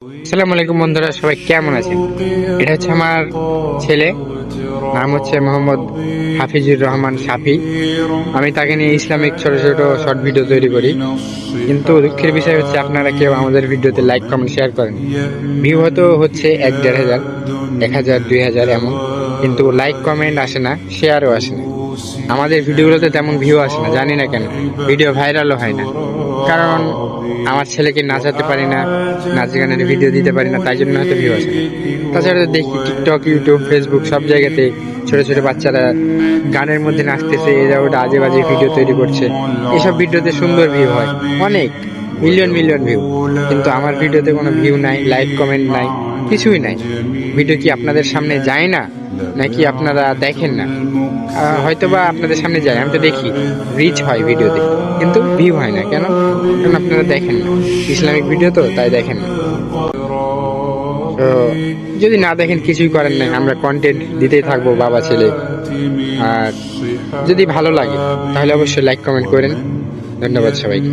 আসসালামু আলাইকুম বন্ধুরা, সবাই কেমন আছেন? এটা হচ্ছে আমার ছেলে, নাম হচ্ছে মোহাম্মদ হাফিজুর রহমান সাফি। আমি তাকে নিয়ে ইসলামিক ছোট ছোট শর্ট ভিডিও তৈরি করি, কিন্তু দুঃখের বিষয় হচ্ছে আপনারা কেউ আমাদের ভিডিওতে লাইক কমেন্ট শেয়ার করেন। ভিউ হয়তো হচ্ছে 1-1.5 হাজার, 1,000 2,000 এমন, কিন্তু লাইক কমেন্ট আসে না, শেয়ারও আসে না। আমাদের ভিডিওগুলোতে তেমন ভিউ আসে না, জানি না কেন। ভিডিও ভাইরালও হয় না, কারণ আমার ছেলেকে নাচাতে পারি না, নাচ গানের ভিডিও দিতে পারি না, তাই জন্য হয়তো ভিউ আসে না। তাছাড়া তো দেখি টিকটক, ইউটিউব, ফেসবুক সব জায়গাতে ছোট ছোট বাচ্চারা গানের মধ্যে নাচতেছে, এরা ওটা আজে বাজে ভিডিও তৈরি করছে। এসব ভিডিওতে সুন্দর ভিউ হয়, অনেক মিলিয়ন মিলিয়ন ভিউ, কিন্তু আমার ভিডিওতে কোনো ভিউ নাই, লাইক কমেন্ট নাই, কিছুই নাই। ভিডিও কি আপনাদের সামনে যায় না, নাকি আপনারা দেখেন না? হয়তোবা আপনাদের সামনে যায়, আমি তো দেখি রিচ হয় ভিডিওতে, কিন্তু ভিউ হয় না। কেন? কারণ আপনারা দেখেন না, ইসলামিক ভিডিও তো, তাই দেখেন না। তো যদি না দেখেন, কিছুই করেন না, আমরা কন্টেন্ট দিতেই থাকবো বাবা ছেলে। আর যদি ভালো লাগে তাহলে অবশ্যই লাইক কমেন্ট করেন। ধন্যবাদ সবাইকে।